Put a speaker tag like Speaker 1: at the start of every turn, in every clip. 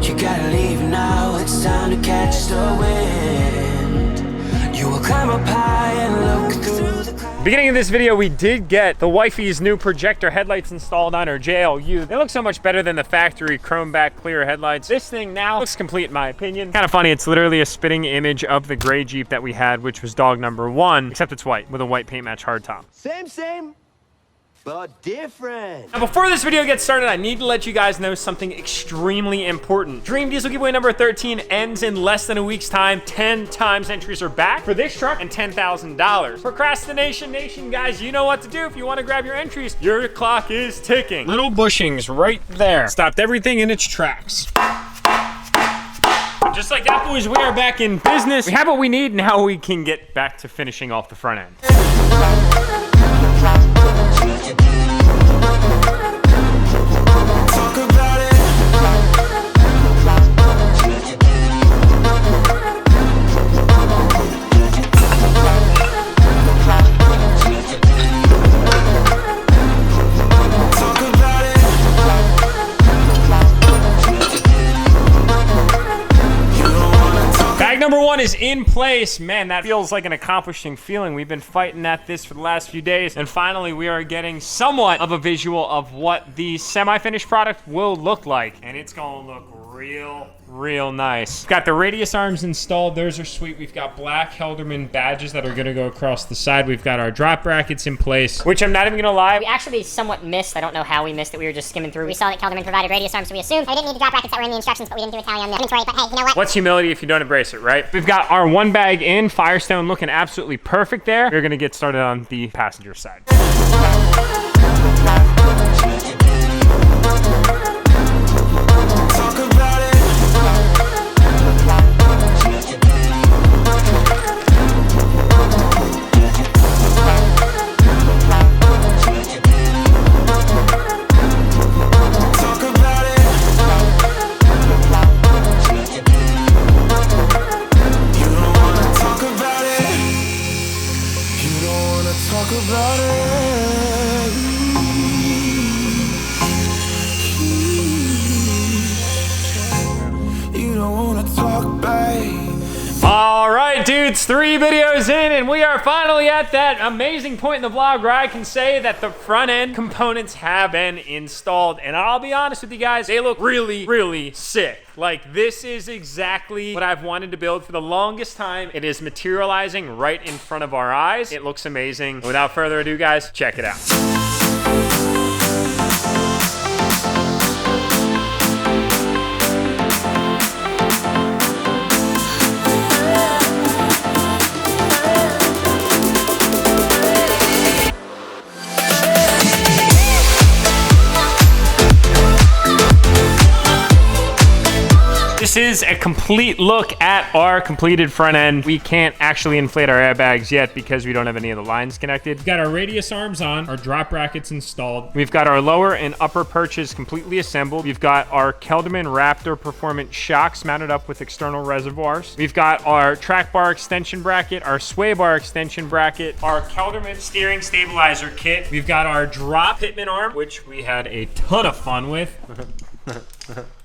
Speaker 1: You gotta leave now, it's time to catch the wind. You will climb up high and look through the clouds.
Speaker 2: Beginning of this video, we did get the wifey's new projector headlights installed on her JLU. They look so much better than the factory chrome back clear headlights. This thing now looks complete in my opinion. Kind of funny, it's literally a spitting image of the gray Jeep that we had, which was dog number 1, except it's white with a white paint match hardtop.
Speaker 3: Same, but different.
Speaker 2: Now, before this video gets started, I need to let you guys know something extremely important. Dream Diesel giveaway number 13 ends in less than a week's time. 10 times entries are back for this truck and $10,000. Procrastination Nation, guys, you know what to do if you want to grab your entries. Your clock is ticking. Little bushings right there. Stopped everything in its tracks. Just like that, boys, we are back in business. We have what we need, now we can get back to finishing off the front end. Number 1 is in place. Man, that feels like an accomplishing feeling. We've been fighting at this for the last few days, and finally we are getting somewhat of a visual of what the semi-finished product will look like, and it's gonna look real nice. We've got the radius arms installed. Those are sweet. We've got black Helderman badges that are gonna go across the side. We've got our drop brackets in place, which I'm not even gonna lie,
Speaker 4: we actually somewhat missed. I don't know how we missed it. We were just skimming through. We saw that Kelderman provided radius arms, so we assumed they didn't need the drop brackets that were in the instructions, but we didn't do a tally on the inventory. But hey, you know what?
Speaker 2: What's humility if you don't embrace it, right? We've got our 1 bag in, Firestone looking absolutely perfect there. We're gonna get started on the passenger side. Alright dudes, 3 videos in and we are finally at that amazing point in the vlog where I can say that the front end components have been installed, and I'll be honest with you guys, they look really sick. Like, this is exactly what I've wanted to build for the longest time. It is materializing right in front of our eyes. It looks amazing. Without further ado, guys, check it out. This is a complete look at our completed front end. We can't actually inflate our airbags yet because we don't have any of the lines connected. We've got our radius arms on, our drop brackets installed. We've got our lower and upper perches completely assembled. We've got our Kelderman Raptor Performance shocks mounted up with external reservoirs. We've got our track bar extension bracket, our sway bar extension bracket, our Kelderman steering stabilizer kit. We've got our drop pitman arm, which we had a ton of fun with.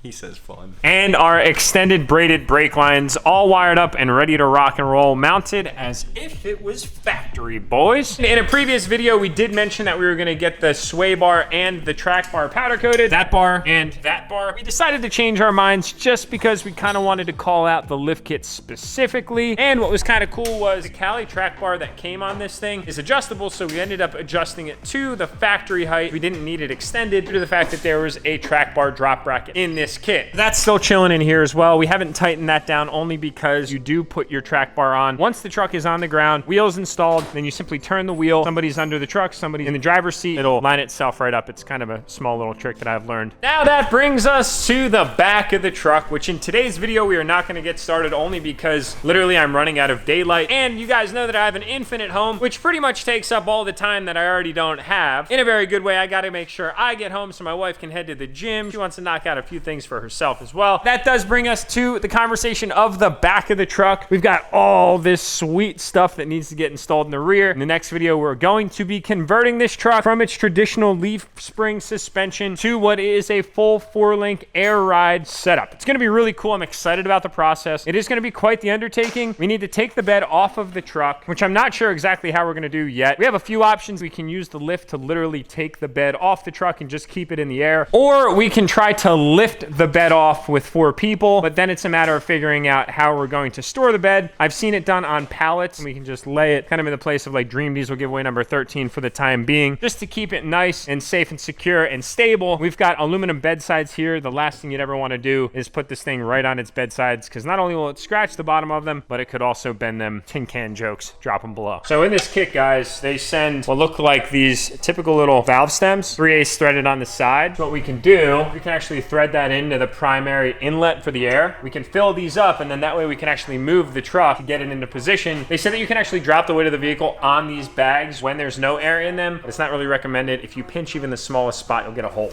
Speaker 5: He says fun.
Speaker 2: And our extended braided brake lines all wired up and ready to rock and roll, mounted as if it was factory, boys. In a previous video, we did mention that we were gonna get the sway bar and the track bar powder coated, that bar and that bar. We decided to change our minds just because we kind of wanted to call out the lift kit specifically. And what was kind of cool was the Cali track bar that came on this thing is adjustable, so we ended up adjusting it to the factory height. We didn't need it extended due to the fact that there was a track bar drop bracket in this kit. That's still chilling in here as well. We haven't tightened that down only because you do put your track bar on. Once the truck is on the ground, wheels installed, then you simply turn the wheel. Somebody's under the truck, somebody in the driver's seat. It'll line itself right up. It's kind of a small little trick that I've learned. Now that brings us to the back of the truck, which in today's video, we are not going to get started only because literally I'm running out of daylight. And you guys know that I have an infinite home, which pretty much takes up all the time that I already don't have. In a very good way, I got to make sure I get home so my wife can head to the gym. She wants to knock out a few things things for herself as well. That does bring us to the conversation of the back of the truck. We've got all this sweet stuff that needs to get installed in the rear. In the next video, we're going to be converting this truck from its traditional leaf spring suspension to what is a full 4-link air ride setup. It's going to be really cool. I'm excited about the process. It is going to be quite the undertaking. We need to take the bed off of the truck, which I'm not sure exactly how we're going to do yet. We have a few options. We can use the lift to literally take the bed off the truck and just keep it in the air, or we can try to lift the bed off with 4 people, but then it's a matter of figuring out how we're going to store the bed. I've seen it done on pallets, and we can just lay it kind of in the place of like Dream Diesel giveaway number 13 for the time being, just to keep it nice and safe and secure and stable. We've got aluminum bedsides here. The last thing you'd ever want to do is put this thing right on its bedsides, because not only will it scratch the bottom of them, but it could also bend them. Tin can jokes, drop them below. So in this kit, guys, they send what look like these typical little valve stems, 3/8 threaded on the side. So what we can do, we can actually thread that into the primary inlet for the air. We can fill these up, and then that way we can actually move the truck to get it into position. They said that you can actually drop the weight of the vehicle on these bags when there's no air in them, but it's not really recommended. If you pinch even the smallest spot, you'll get a hole.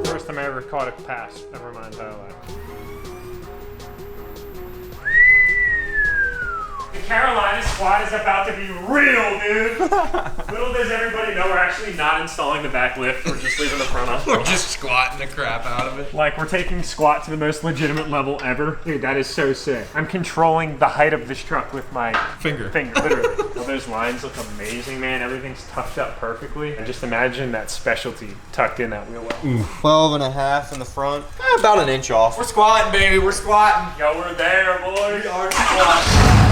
Speaker 2: First time I ever caught it pass, never mind entire life. The Carolina squad is about to be real, dude. Little does everybody know we're actually not installing the back lift. We're just leaving the front up.
Speaker 5: We're just squatting the crap out of it.
Speaker 2: Like, we're taking squat to the most legitimate level ever. Dude, that is so sick. I'm controlling the height of this truck with my finger, literally. Well, those lines look amazing, man. Everything's tucked up perfectly. And just imagine that specialty tucked in that wheel well.
Speaker 5: 12.5 in the front. About an inch off. We're squatting, baby. We're squatting.
Speaker 2: Yo, we're there, boys.
Speaker 5: We are squatting.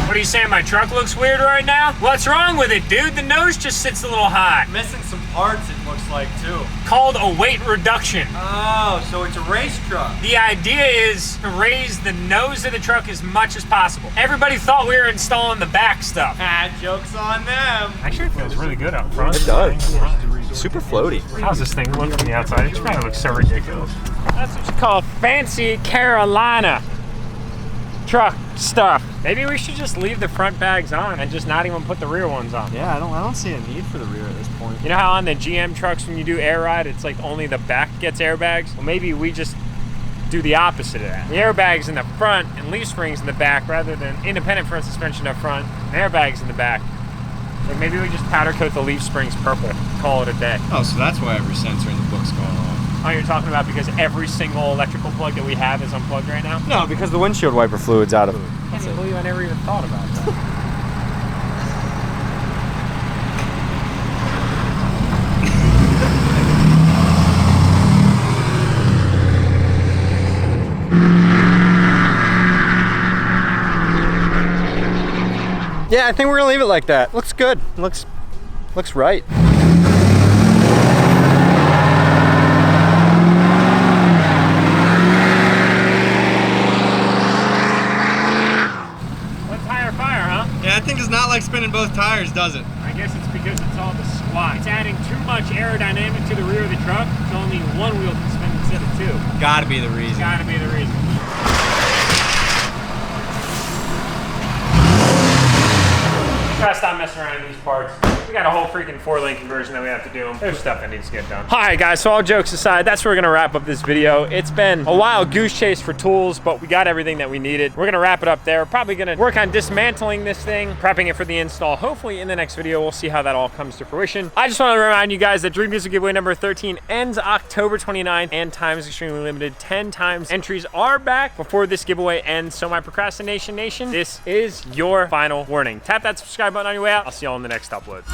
Speaker 2: What are you saying, my truck looks weird right now? What's wrong with it, dude? The nose just sits a little high.
Speaker 5: Missing some parts, it looks like, too.
Speaker 2: Called a weight reduction.
Speaker 5: Oh, so it's a race truck.
Speaker 2: The idea is to raise the nose of the truck as much as possible. Everybody thought we were installing the back stuff.
Speaker 5: Ah, joke's on them.
Speaker 2: Actually, it feels really good out front.
Speaker 5: It does. Super floaty.
Speaker 2: How's this thing look from the outside? It probably looks so ridiculous. That's what you call fancy Carolina truck stuff. Maybe we should just leave the front bags on and just not even put the rear ones on.
Speaker 5: Yeah, I don't see a need for the rear at this point.
Speaker 2: You know how on the GM trucks when you do air ride, it's like only the back gets airbags? Well, maybe we just do the opposite of that. The airbags in the front and leaf springs in the back, rather than independent front suspension up front and airbags in the back. Like, maybe we just powder coat the leaf springs purple, call it a day.
Speaker 5: Oh, so that's why every sensor in the book's going on.
Speaker 2: Oh, you're talking about because every single electrical plug that we have is unplugged right now?
Speaker 5: No, because the windshield wiper fluid's out of it.
Speaker 2: I can't believe I never even thought about that.
Speaker 5: Yeah, I think we're gonna leave it like that. Looks good. Looks right. That thing does not like spinning both tires, does it?
Speaker 2: I guess it's because it's all the squat. It's adding too much aerodynamic to the rear of the truck, so only one wheel can spin instead of 2.
Speaker 5: Gotta be the reason.
Speaker 2: Gotta be the reason. Gotta stop messing around in these parts. We got a whole freaking 4-lane conversion that we have to do. There's stuff that needs to get done. All right, guys, so all jokes aside, that's where we're gonna wrap up this video. It's been a wild goose chase for tools, but we got everything that we needed. We're gonna wrap it up there. We're probably gonna work on dismantling this thing, prepping it for the install. Hopefully in the next video, we'll see how that all comes to fruition. I just wanna remind you guys that Dream Diesel giveaway number 13 ends October 29th, and time is extremely limited. 10 times entries are back before this giveaway ends. So my procrastination nation, this is your final warning. Tap that subscribe button on your way out. I'll see y'all in the next upload.